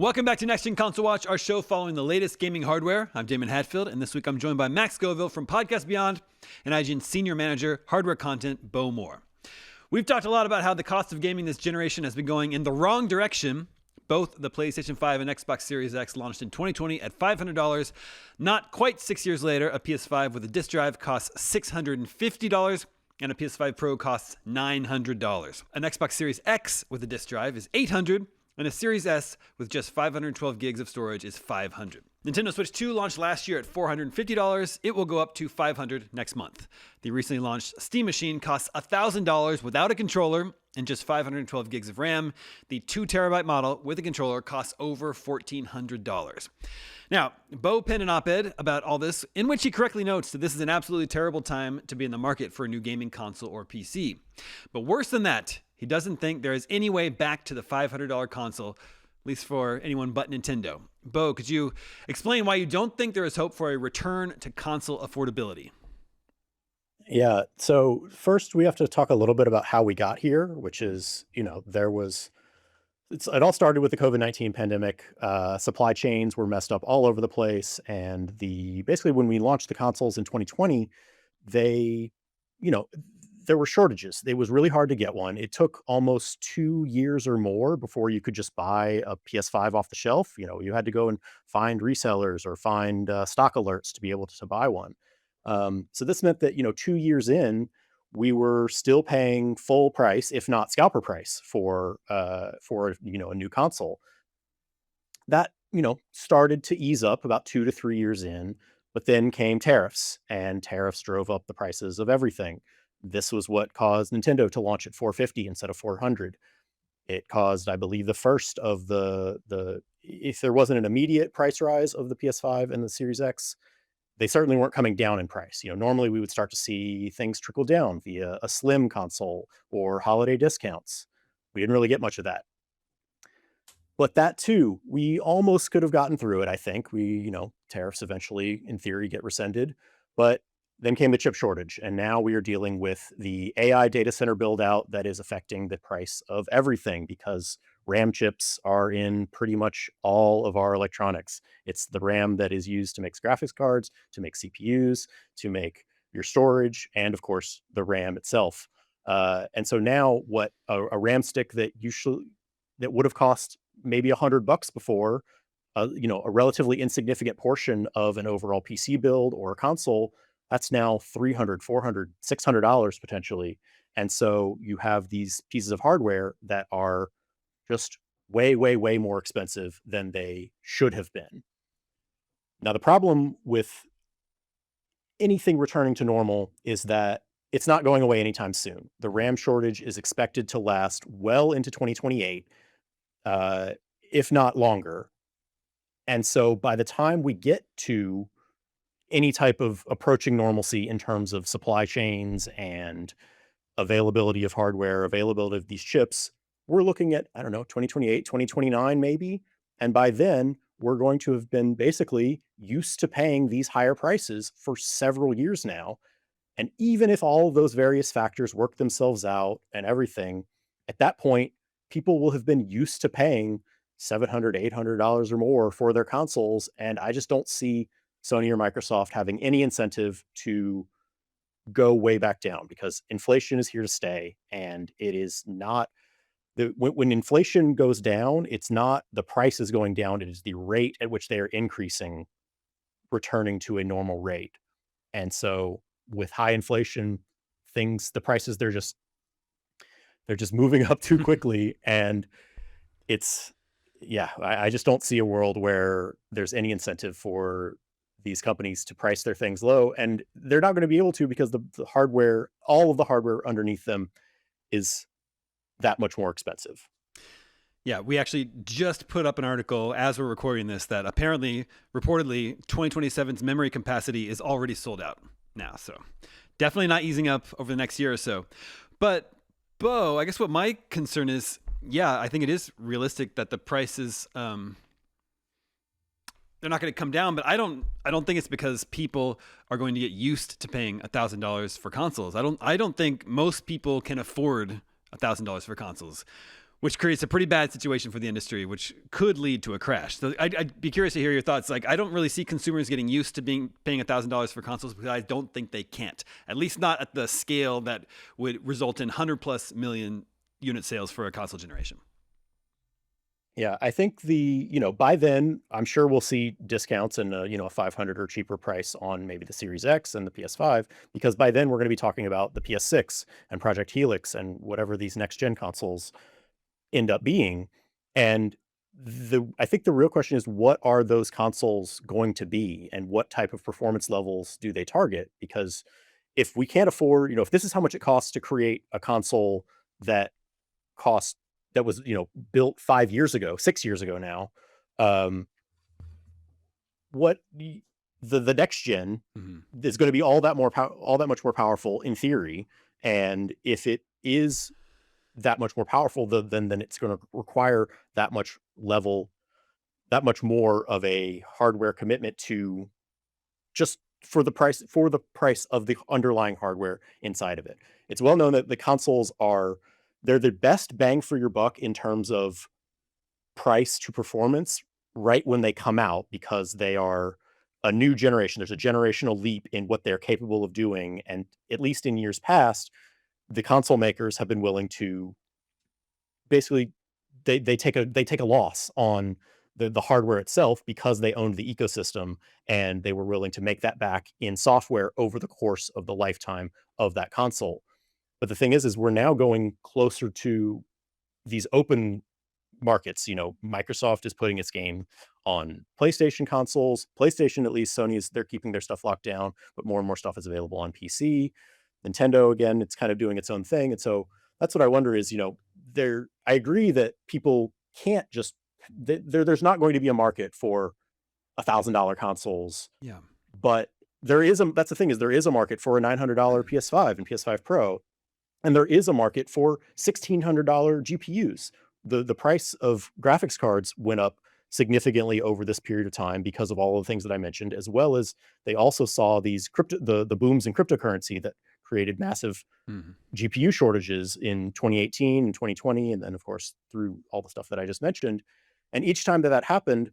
Welcome back to Next-Gen Console Watch, our show following the latest gaming hardware. I'm Daemon Hatfield, and this week I'm joined by Max Scoville from Podcast Beyond and IGN Senior Manager, Hardware Content, Bo Moore. We've talked a lot about how the cost of gaming this generation has been going in the wrong direction. Both the PlayStation 5 and Xbox Series X launched in 2020 at $500. Not quite 6 years later, a PS5 with a disk drive costs $650, and a PS5 Pro costs $900. An Xbox Series X with a disk drive is $800, and a Series S with just 512 gigs of storage is $500. Nintendo Switch 2 launched last year at $450. It will go up to $500 next month. The recently launched Steam Machine costs $1,000 without a controller and just 512 gigs of RAM. The 2TB model with a controller costs over $1,400. Now, Bo penned an op-ed about all this, in which he correctly notes that this is an absolutely terrible time to be in the market for a new gaming console or PC. But worse than that, he doesn't think there is any way back to the $500 console, at least for anyone but Nintendo. Bo, could you explain why you don't think there is hope for a return to console affordability? Yeah. So first we have to talk a little bit about how we got here, which is, it all started with the COVID-19 pandemic. Supply chains were messed up all over the place. And basically when we launched the consoles in 2020, they, you know, there were shortages. It was really hard to get one. It took almost 2 years or more before you could just buy a PS5 off the shelf. You had to go and find resellers or find stock alerts to be able to buy one. So this meant that, 2 years in, we were still paying full price, if not scalper price for a new console. That, started to ease up about 2 to 3 years in, but then came tariffs, and tariffs drove up the prices of everything. This was what caused Nintendo to launch at $450 instead of $400. It caused, I believe, the first of if there wasn't an immediate price rise of the PS5 and the Series X, they certainly weren't coming down in price. Normally we would start to see things trickle down via a slim console or holiday discounts. We didn't really get much of that. But that too, we almost could have gotten through it, I think. Tariffs eventually, in theory, get rescinded. But then came the chip shortage, and now we are dealing with the AI data center build out that is affecting the price of everything because RAM chips are in pretty much all of our electronics. It's the RAM that is used to make graphics cards, to make CPUs, to make your storage, and of course the RAM itself. And so now, what a RAM stick that would have cost maybe $100 before, a relatively insignificant portion of an overall PC build or a console, that's now $300, $400, $600 potentially. And so you have these pieces of hardware that are just way, way, way more expensive than they should have been. Now, the problem with anything returning to normal is that it's not going away anytime soon. The RAM shortage is expected to last well into 2028, if not longer. And so by the time we get to any type of approaching normalcy in terms of supply chains and availability of hardware, availability of these chips, we're looking at, 2028, 2029 maybe. And by then, we're going to have been basically used to paying these higher prices for several years now. And even if all of those various factors work themselves out and everything, at that point, people will have been used to paying $700, $800 or more for their consoles. And I just don't see Sony or Microsoft having any incentive to go way back down because inflation is here to stay. And it is not when inflation goes down, it's not the price is going down. It is the rate at which they are increasing, returning to a normal rate. And so with high inflation, the prices, they're just moving up too quickly. And I just don't see a world where there's any incentive for these companies to price their things low, and they're not going to be able to because the hardware, all of the hardware underneath them is that much more expensive. Yeah, we actually just put up an article as we're recording this that reportedly 2027's memory capacity is already sold out now. So definitely not easing up over the next year or so. But Bo, I guess what my concern is, I think it is realistic that the prices, they're not going to come down, but I don't think it's because people are going to get used to paying $1,000 for consoles. I don't think most people can afford $1,000 for consoles. which creates a pretty bad situation for the industry, which could lead to a crash. So I'd be curious to hear your thoughts. Like, I don't really see consumers getting used to paying $1,000 for consoles because I don't think they can't, at least not at the scale that would result in 100+ million unit sales for a console generation. Yeah, I think by then, I'm sure we'll see discounts and a 500 or cheaper price on maybe the Series X and the PS5, because by then we're going to be talking about the PS6 and Project Helix and whatever these next gen consoles end up being. And I think the real question is, what are those consoles going to be and what type of performance levels do they target? Because if we can't afford, if this is how much it costs to create a console that cost that was built 5 years ago, 6 years ago now, um what the next gen is going to be all that much more powerful in theory. And if it is that much more powerful, then it's going to require that much more of a hardware commitment to just for the price of the underlying hardware inside of it. It's well known that the consoles they're the best bang for your buck in terms of price to performance right when they come out, because they are a new generation. There's a generational leap in what they're capable of doing. And at least in years past, the console makers have been willing to basically they take a loss on the hardware itself because they owned the ecosystem, and they were willing to make that back in software over the course of the lifetime of that console. But the thing is we're now going closer to these open markets. Microsoft is putting its game on PlayStation consoles. PlayStation, at least, they're keeping their stuff locked down, but more and more stuff is available on PC. Nintendo, again, it's kind of doing its own thing. And so that's what I wonder is, I agree that people can't just, there's not going to be a market for $1,000 consoles. Yeah. But that's the thing, is there is a market for a $900 PS5 and PS5 Pro. And there is a market for $1,600 GPUs. The price of graphics cards went up significantly over this period of time because of all of the things that I mentioned, as well as they also saw these the booms in cryptocurrency that created massive GPU shortages in 2018 and 2020, and then of course through all the stuff that I just mentioned. And each time that happened,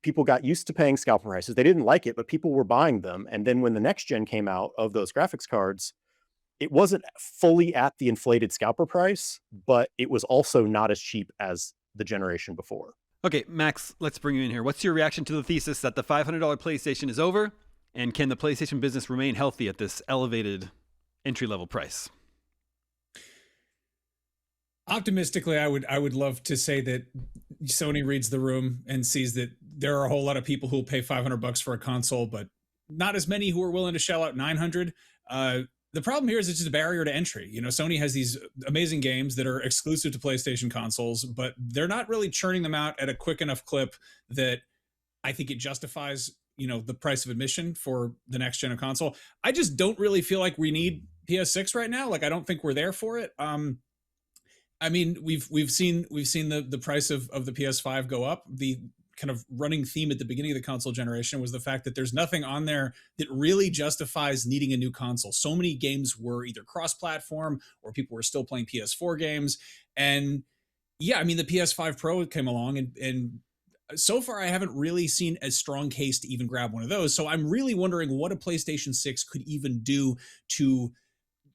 people got used to paying scalper prices. They didn't like it, but people were buying them. And then when the next gen came out of those graphics cards, it wasn't fully at the inflated scalper price, but it was also not as cheap as the generation before. Okay, Max, let's bring you in here. What's your reaction to the thesis that the $500 PlayStation is over? And can the PlayStation business remain healthy at this elevated entry-level price? Optimistically, I would love to say that Sony reads the room and sees that there are a whole lot of people who will pay $500 for a console, but not as many who are willing to shell out $900. The problem here is it's just a barrier to entry. Sony has these amazing games that are exclusive to PlayStation consoles, but they're not really churning them out at a quick enough clip that I think it justifies, the price of admission for the next gen of console. I just don't really feel like we need PS6 right now. Like, I don't think we're there for it. I mean, we've seen the price of the PS5 go up. The kind of running theme at the beginning of the console generation was the fact that there's nothing on there that really justifies needing a new console. So many games were either cross-platform or people were still playing PS4 games. And yeah, I mean, the PS5 Pro came along and so far I haven't really seen a strong case to even grab one of those. So I'm really wondering what a PlayStation 6 could even do to,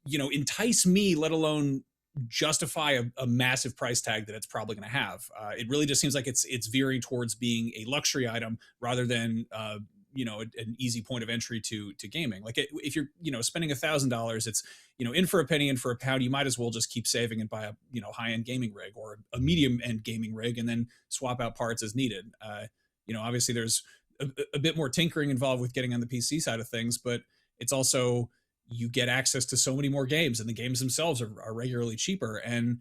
entice me, let alone justify a massive price tag that it's probably going to have. It really just seems like it's veering towards being a luxury item rather than an easy point of entry to gaming. Like if you're spending $1,000, it's in for a penny, in for a pound. You might as well just keep saving and buy a high end gaming rig or a medium end gaming rig and then swap out parts as needed. Obviously there's a bit more tinkering involved with getting on the PC side of things, but it's also, you get access to so many more games, and the games themselves are regularly cheaper. And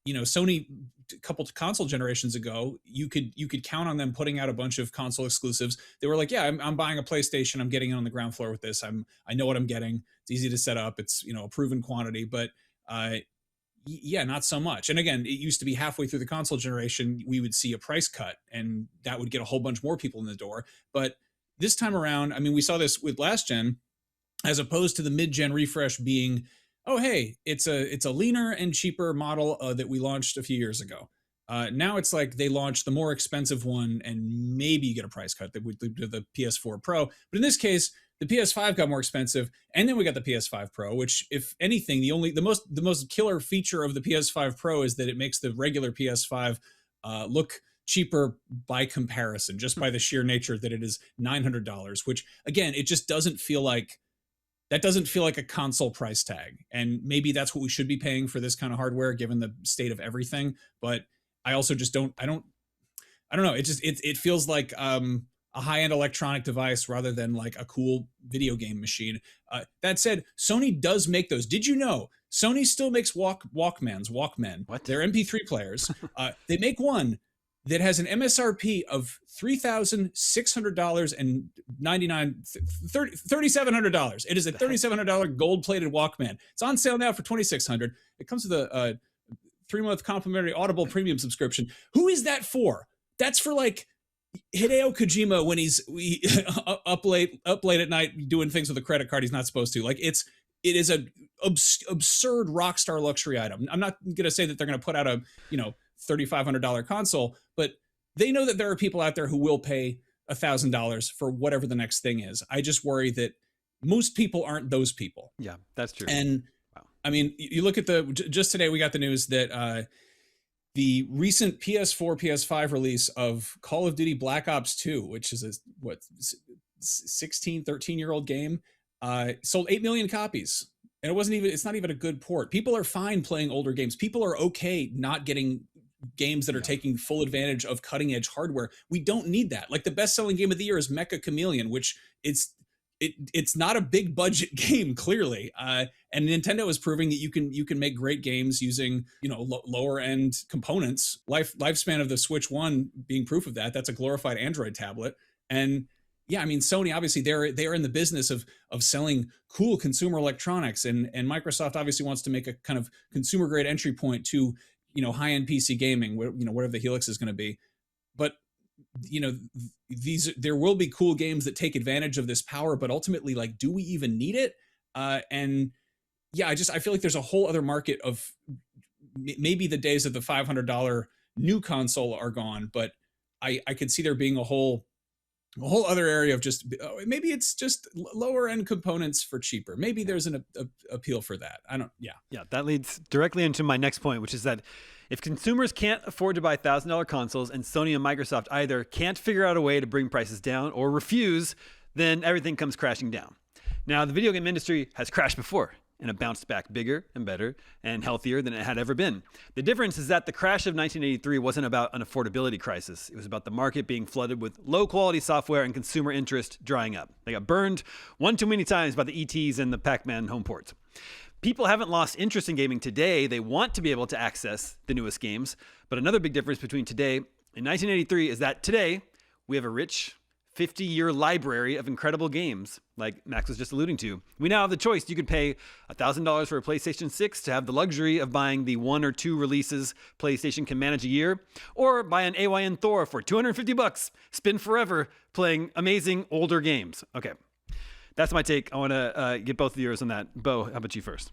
Sony, a couple of console generations ago, you could count on them putting out a bunch of console exclusives. They were like, yeah, I'm buying a PlayStation, I'm getting on the ground floor with this, I know what I'm getting, it's easy to set up, it's a proven quantity. But yeah, not so much. And again, it used to be halfway through the console generation we would see a price cut, and that would get a whole bunch more people in the door. But this time around, I mean, we saw this with last gen, as opposed to the mid-gen refresh being oh hey, it's a leaner and cheaper model that we launched a few years ago. Now it's like they launched the more expensive one and maybe you get a price cut that we do the PS4 Pro. But in this case, the PS5 got more expensive, and then we got the PS5 Pro, which, if anything, the most killer feature of the PS5 Pro is that it makes the regular PS5 look cheaper by comparison, just by the sheer nature that it is $900. Which again, it just doesn't feel like a console price tag. And maybe that's what we should be paying for this kind of hardware, given the state of everything. But I also just I don't know. It feels like a high-end electronic device rather than like a cool video game machine. That said, Sony does make those. Did you know Sony still makes Walkmen? What? They're MP3 players. They make one that has an MSRP of $3,700. It is a $3,700 gold-plated Walkman. It's on sale now for $2,600. It comes with a 3-month complimentary Audible premium subscription. Who is that for? That's for like Hideo Kojima when he's up late at night doing things with a credit card he's not supposed to. Like it is a absurd rockstar luxury item. I'm not going to say that they're going to put out a $3,500 console, but they know that there are people out there who will pay $1,000 for whatever the next thing is. I just worry that most people aren't those people. Yeah, that's true. And wow. I mean, you look at just today we got the news that the recent PS4, PS5 release of Call of Duty Black Ops 2, which is a 13-year-old game, sold 8 million copies. And it's not even a good port. People are fine playing older games. People are okay not getting games that are taking full advantage of cutting edge hardware. We don't need that. Like the best selling game of the year is Mecha Chameleon, which it's not a big budget game, clearly. And Nintendo is proving that you can make great games using lower end components. Lifespan of the Switch 1 being proof of that. That's a glorified Android tablet. And yeah, I mean, Sony, obviously they are in the business of selling cool consumer electronics, and Microsoft obviously wants to make a kind of consumer grade entry point to high end PC gaming, whatever the Helix is going to be. But there will be cool games that take advantage of this power, but ultimately, like, do we even need it? And yeah, I feel like there's a whole other market of maybe the days of the $500 new console are gone, but I could see there being a whole other area of just maybe it's just lower end components for cheaper. Maybe there's an appeal for that. Yeah, that leads directly into my next point, which is that if consumers can't afford to buy $1,000 consoles and Sony and Microsoft either can't figure out a way to bring prices down or refuse, then everything comes crashing down. Now, the video game industry has crashed before, and it bounced back bigger and better and healthier than it had ever been. The difference is that the crash of 1983 wasn't about an affordability crisis. It was about the market being flooded with low-quality software and consumer interest drying up. They got burned one too many times by the ETs and the Pac-Man home ports. People haven't lost interest in gaming today. They want to be able to access the newest games. But another big difference between today and 1983 is that today we have a rich 50-year library of incredible games, like Max was just alluding to. We now have the choice. You could pay $1,000 for a PlayStation 6 to have the luxury of buying the 1 or 2 releases PlayStation can manage a year, or buy an AYN Thor for $250, spin forever playing amazing older games. Okay, that's my take. I want to get both of yours on that. Bo, how about you first?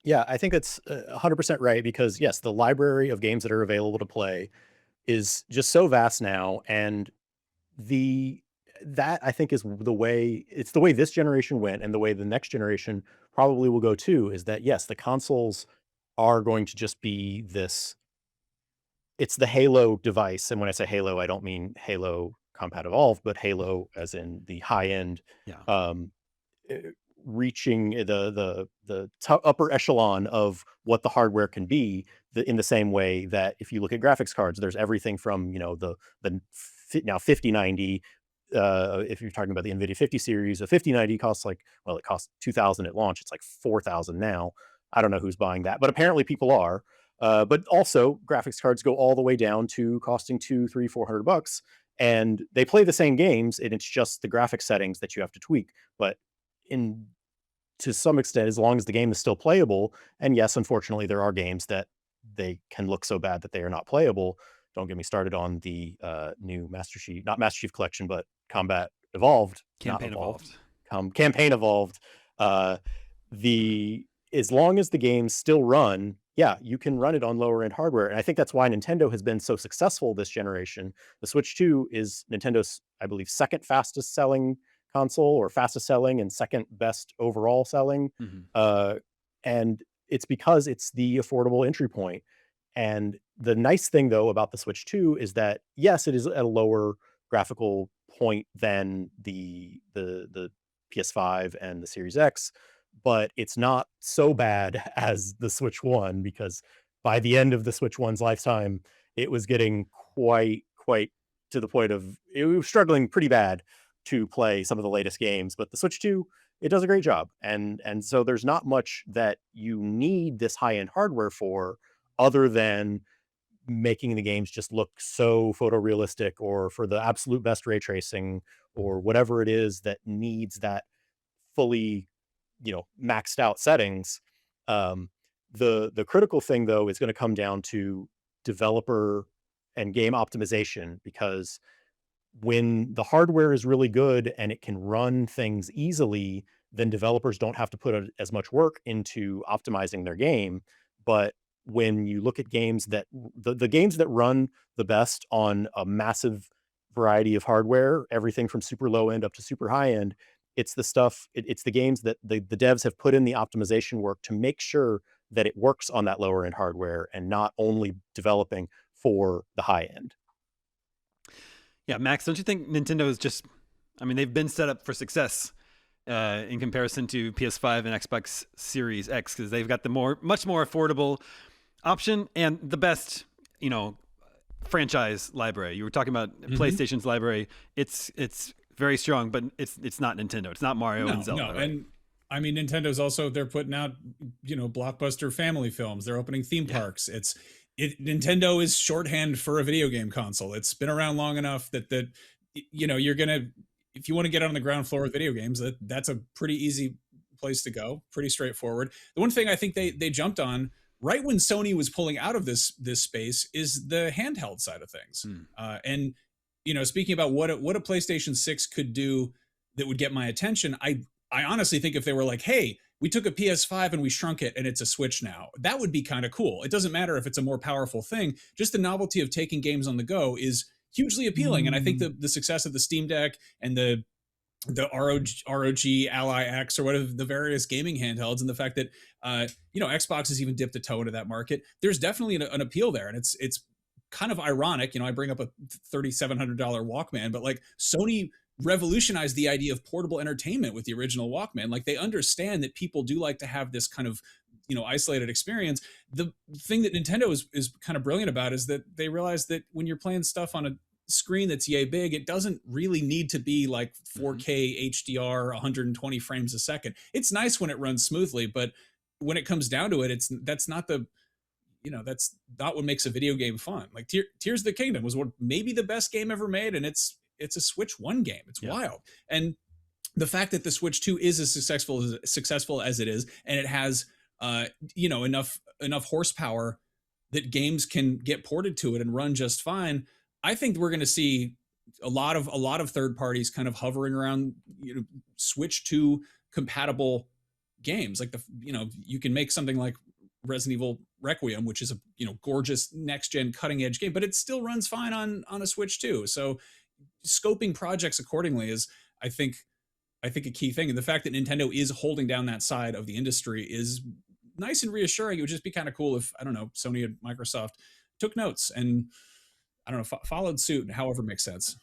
Yeah, I think that's 100% right, because yes, the library of games that are available to play is just so vast now, and that I think is the way this generation went, and the way the next generation probably will go too, is that yes, the consoles are going to just be this. It's the Halo device, and when I say Halo, I don't mean Halo Combat Evolved, but Halo as in the high end, reaching the upper echelon of what the hardware can be. In the same way that if you look at graphics cards, there's everything from the now 5090. If you're talking about the NVIDIA 50 series, a 5090 costs it cost $2,000 at launch. It's like $4,000 now. I don't know who's buying that, but apparently people are. But also graphics cards go all the way down to costing $200-$400, and they play the same games, and it's just the graphic settings that you have to tweak. But to some extent, as long as the game is still playable, and yes, unfortunately, there are games that they can look so bad that they are not playable. Don't get me started on the new not Master Chief Collection, but Combat Evolved. Campaign Evolved. Campaign Evolved. as long as the games still run, yeah, you can run it on lower end hardware. And I think that's why Nintendo has been so successful this generation. The Switch 2 is Nintendo's, I believe, second fastest selling console, or fastest selling and second best overall selling. Mhm. And it's because it's the affordable entry point. And the nice thing though about the Switch 2 is that yes, it is at a lower graphical point than the PS5 and the Series X, but it's not so bad as the Switch 1, because by the end of the Switch 1's lifetime, it was getting quite to the point of it was struggling pretty bad to play some of the latest games. But the Switch 2, it does a great job. And so there's not much that you need this high-end hardware for, other than making the games just look so photorealistic, or for the absolute best ray tracing, or whatever it is that needs that fully, maxed out settings. Um, the critical thing though is going to come down to developer and game optimization, because when the hardware is really good and it can run things easily, then developers don't have to put as much work into optimizing their game. But when you look at games that the games that run the best on a massive variety of hardware, everything from super low end up to super high end, it's the stuff, it's the games that the devs have put in the optimization work to make sure that it works on that lower end hardware, and not only developing for the high end. Yeah, Max, don't you think Nintendo is just, I mean, they've been set up for success in comparison to PS5 and Xbox Series X, because they've got the much more affordable option and the best, franchise library. You were talking about PlayStation's library. It's very strong, but it's not Nintendo. It's not Mario and Zelda. No, right? and I mean, Nintendo's also, they're putting out, blockbuster family films. They're opening theme parks. Nintendo is shorthand for a video game console. It's been around long enough that you're gonna, if you want to get on the ground floor with video games, that's a pretty easy place to go. Pretty straightforward. The one thing I think they jumped on right when Sony was pulling out of this space is the handheld side of things. And speaking about what a PlayStation 6 could do that would get my attention, I honestly think if they were like, hey, we took a PS5 and we shrunk it and it's a Switch now, that would be kind of cool. It doesn't matter if it's a more powerful thing. Just the novelty of taking games on the go is hugely appealing. And I think the success of the Steam Deck and the ROG Ally X, or whatever, the various gaming handhelds, and the fact that Xbox has even dipped a toe into that market, there's definitely an appeal there. And it's kind of ironic, I bring up a $3,700 Walkman, but like Sony revolutionized the idea of portable entertainment with the original Walkman. Like, they understand that people do like to have this kind of isolated experience. The thing that Nintendo is kind of brilliant about is that they realize that when you're playing stuff on a screen that's yay big, it doesn't really need to be like 4K HDR 120 frames a second. It's nice when it runs smoothly, but when it comes down to it, that's not what makes a video game fun. Like Tears of the Kingdom was maybe the best game ever made, and it's a Switch 1 game. It's wild. And the fact that the Switch 2 is as successful as it is, and it has enough horsepower that games can get ported to it and run just fine, I think we're going to see a lot of third parties kind of hovering around Switch 2 compatible games. Like you can make something like Resident Evil Requiem, which is a gorgeous next gen cutting edge game, but it still runs fine on a Switch 2. So scoping projects accordingly is, I think a key thing. And the fact that Nintendo is holding down that side of the industry is nice and reassuring. It would just be kind of cool if, I don't know, Sony and Microsoft took notes and, I don't know, followed suit, however makes sense.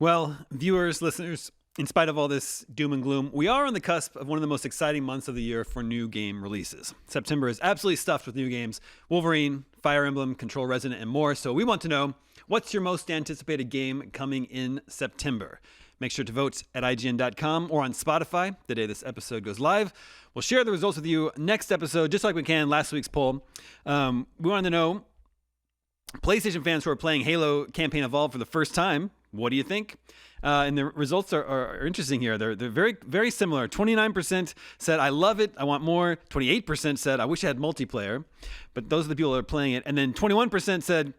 Well, viewers, listeners, in spite of all this doom and gloom, we are on the cusp of one of the most exciting months of the year for new game releases. September is absolutely stuffed with new games: Wolverine, Fire Emblem, Control Resonant, and more. So we want to know, what's your most anticipated game coming in September? Make sure to vote at IGN.com or on Spotify the day this episode goes live. We'll share the results with you next episode, just like we can last week's poll. We wanted to know, PlayStation fans who are playing Halo Campaign Evolved for the first time, what do you think? And the results are interesting here. They're very, very similar. 29% said, I love it, I want more. 28% said, I wish I had multiplayer. But those are the people that are playing it. And then 21% said,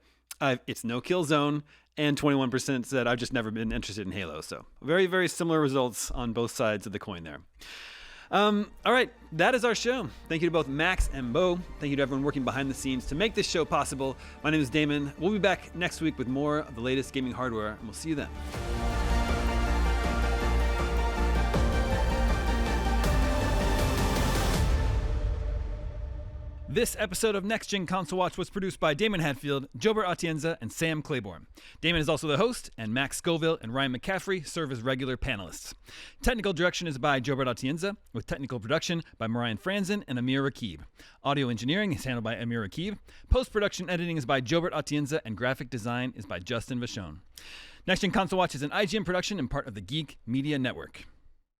it's no kill zone. And 21% said, I've just never been interested in Halo. So very, very similar results on both sides of the coin there. All right, that is our show. Thank you to both Max and Bo. Thank you to everyone working behind the scenes to make this show possible. My name is Damon. We'll be back next week with more of the latest gaming hardware, and we'll see you then. This episode of Next Gen Console Watch was produced by Damon Hadfield, Jobert Atienza, and Sam Claiborne. Damon is also the host, and Max Scoville and Ryan McCaffrey serve as regular panelists. Technical direction is by Jobert Atienza, with technical production by Marian Franzen and Amir Rakib. Audio engineering is handled by Amir Rakib. Post-production editing is by Jobert Atienza, and graphic design is by Justin Vachon. Next Gen Console Watch is an IGN production and part of the Geek Media Network.